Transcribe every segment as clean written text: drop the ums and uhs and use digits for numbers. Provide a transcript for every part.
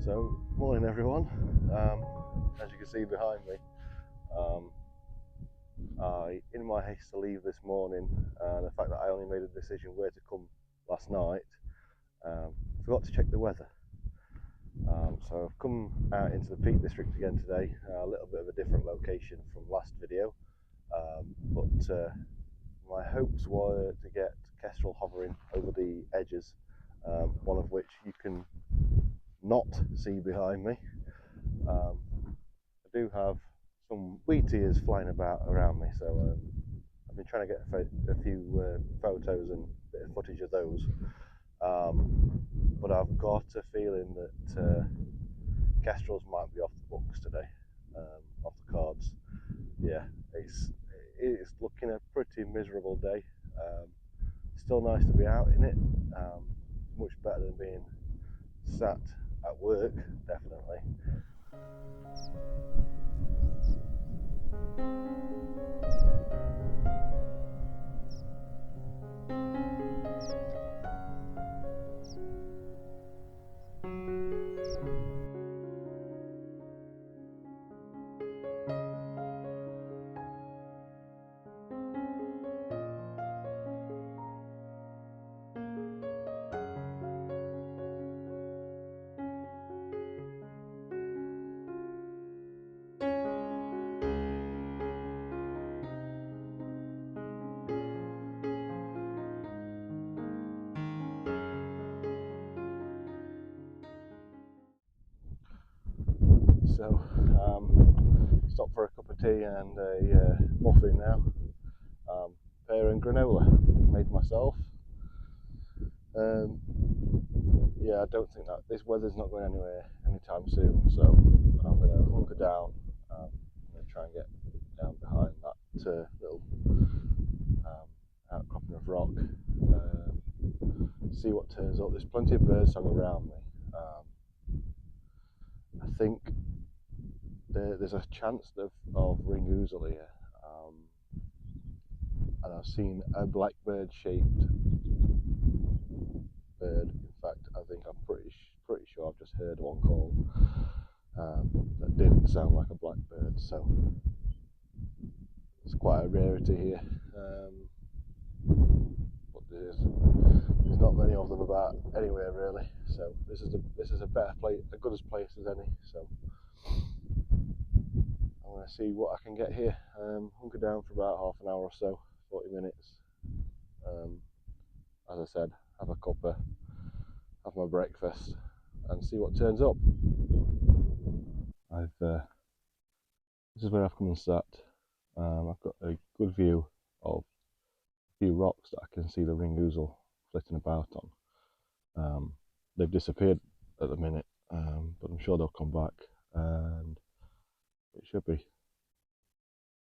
So, morning everyone. As you can see behind me, in my haste to leave this morning, the fact that I only made a decision where to come last night, forgot to check the weather. So I've come out into the Peak District again today, a little bit of a different location from last video, but my hopes were to get kestrel hovering over the edges, one of which you can not see behind me. I do have some wheat ears flying about around me, so I've been trying to get a few photos and a bit of footage of those, but I've got a feeling that kestrels might be off the books today, off the cards. Yeah, it's looking a pretty miserable day. Still nice to be out in it, much better than being sat at work, definitely. So, stop for a cup of tea and a muffin now. Pear and granola, made myself. Yeah, I don't think that this weather's not going anywhere anytime soon, so I'm going to hunker down. I'm going to try and get down behind that little outcropping of rock, see what turns up. There's plenty of birdsong around me. I think there's a chance of ring ouzel here, and I've seen a blackbird shaped bird. In fact, I think I'm pretty sure I've just heard one call that didn't sound like a blackbird, so it's quite a rarity here, but there's not many of them about anywhere really, so this is a better place, a good as place as any. So I'm going to see what I can get here. Hunker down for about half an hour or so, 40 minutes. As I said, have a cuppa, have my breakfast, and see what turns up. This is where I've come and sat. I've got a good view of a few rocks that I can see the ring ouzel flitting about on. They've disappeared at the minute, but I'm sure they'll come back, and it should be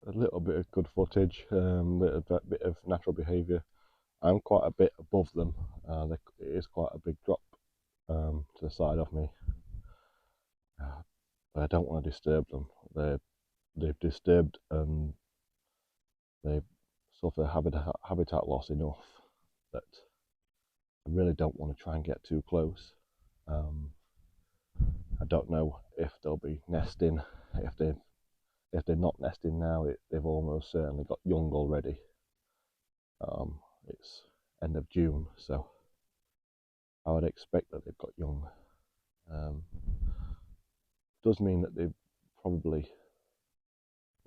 a little bit of good footage, a little bit of natural behaviour. I'm quite a bit above them. It is quite a big drop to the side of me, but I don't want to disturb them. They've disturbed and they've suffered habitat loss enough that I really don't want to try and get too close. I don't know if they'll be nesting. If they're not nesting now, they've almost certainly got young already. It's end of June, so I would expect that they've got young. Does mean that they're probably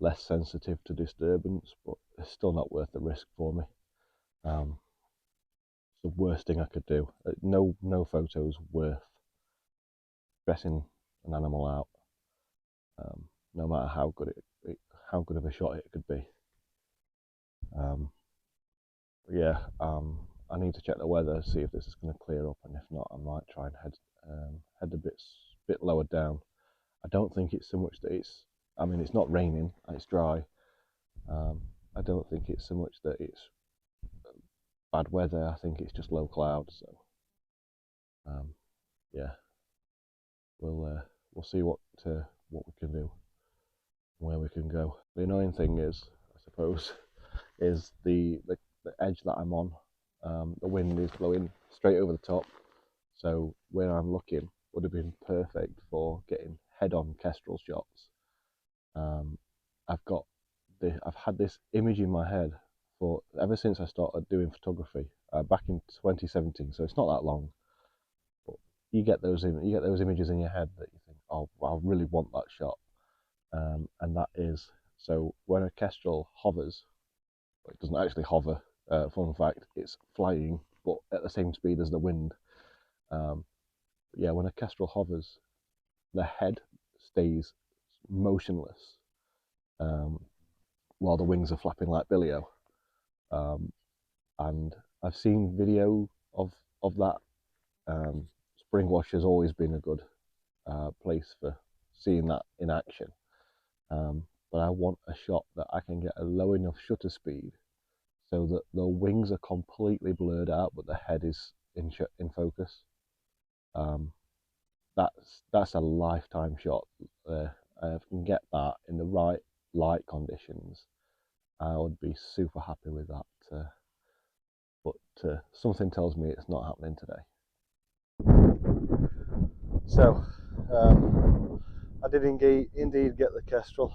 less sensitive to disturbance, but it's still not worth the risk for me. It's the worst thing I could do. No photos worth stressing an animal out, no matter how good how good of a shot it could be. Yeah, I need to check the weather, see if this is going to clear up, and if not, I might try and head a bit lower down. I don't think it's so much that I mean, it's not raining, it's dry. I don't think it's so much that it's bad weather. I think it's just low clouds. So, yeah, we'll see what we can do, where we can go. The annoying thing is, I suppose, is the edge that I'm on. The wind is blowing straight over the top, so where I'm looking would have been perfect for getting head-on kestrel shots. I've had this image in my head for ever since I started doing photography back in 2017. So it's not that long, but you get those images in your head that you think, oh, I really want that shot, and that is so when a kestrel hovers. It doesn't actually hover. Fun fact, it's flying, but at the same speed as the wind. Yeah, when a kestrel hovers, the head stays motionless while the wings are flapping like billy-o. And I've seen video of that. Springwash has always been a good place for seeing that in action. But I want a shot that I can get a low enough shutter speed so that the wings are completely blurred out, but the head is in focus. That's a lifetime shot. If I can get that in the right light conditions, I would be super happy with that. But something tells me it's not happening today. So I did indeed get the kestrel,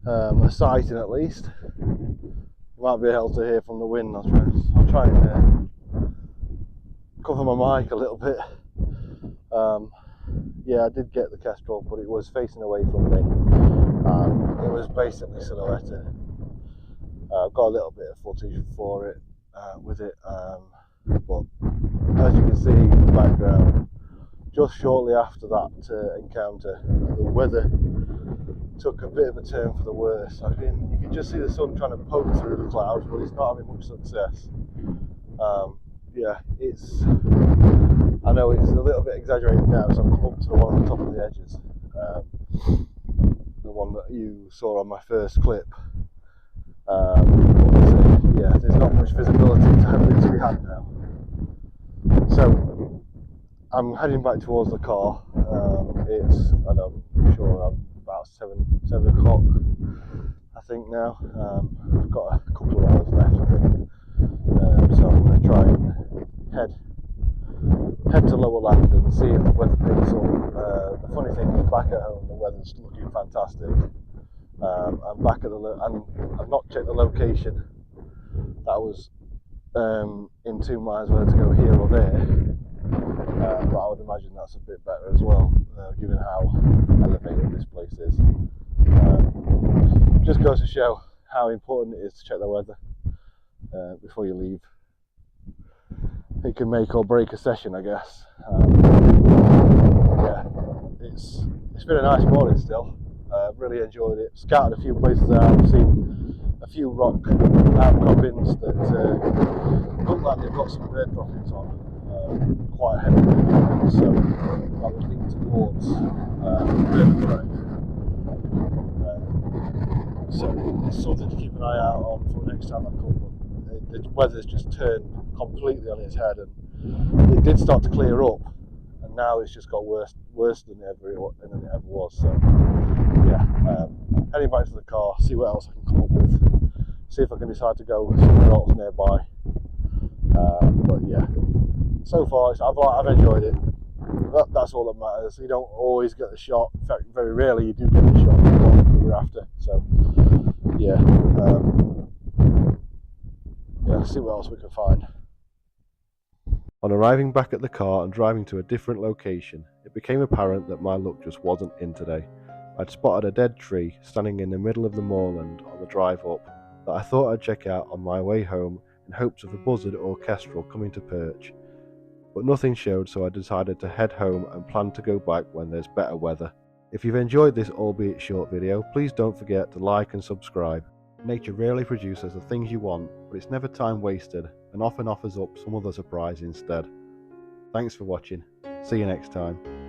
a sighting at least. You might be able to hear from the wind. I'll try and cover my mic a little bit. Yeah, I did get the kestrel, but it was facing away from me, and it was basically silhouetted. I've got a little bit of footage for it with it, but as you can see in the background, just shortly after that encounter, the weather took a bit of a turn for the worse. You can just see the sun trying to poke through the clouds, but it's not having much success. Yeah, I know it's a little bit exaggerated now, so I've come up to the one on the top of the edges, the one that you saw on my first clip. But yeah, there's not much visibility to be had now. So I'm heading back towards the car. And I'm sure I'm about 7 o'clock, I think now. I've got a couple of hours left, I think. So I'm going to try and head to lower land and see if the weather picks up. The funny thing is, back at home the weather's looking fantastic. I'm back at and I've not checked the location. That was in 2 miles whether to go here or there. But I would imagine that's a bit better as well, given how elevated this place is. Just goes to show how important it is to check the weather before you leave. It can make or break a session, I guess. Yeah, it's been a nice morning still. I've really enjoyed it. Scattered a few places out. I've seen a few rock outcroppings that look like they've got some bird droppings on. Quite heavy, so that would lead towards vertebrate. So it's something to keep an eye out on for next time I come. But the weather's just turned completely on its head, and it did start to clear up, and now it's just got worse than it ever was. So yeah, heading back to the car, see what else I can come up with, see if I can decide to go somewhere else nearby. But yeah, so far I've enjoyed it. That's all that matters. You don't always get the shot. In fact, very rarely you do get the shot that you're after. So yeah, yeah. See what else we can find. On arriving back at the car and driving to a different location, it became apparent that my luck just wasn't in today. I'd spotted a dead tree standing in the middle of the moorland on the drive up that I thought I'd check out on my way home in hopes of a buzzard or kestrel coming to perch. But nothing showed, so I decided to head home and plan to go back when there's better weather. If you've enjoyed this albeit short video, please don't forget to like and subscribe. Nature rarely produces the things you want, but it's never time wasted and often offers up some other surprise instead. Thanks for watching. See you next time.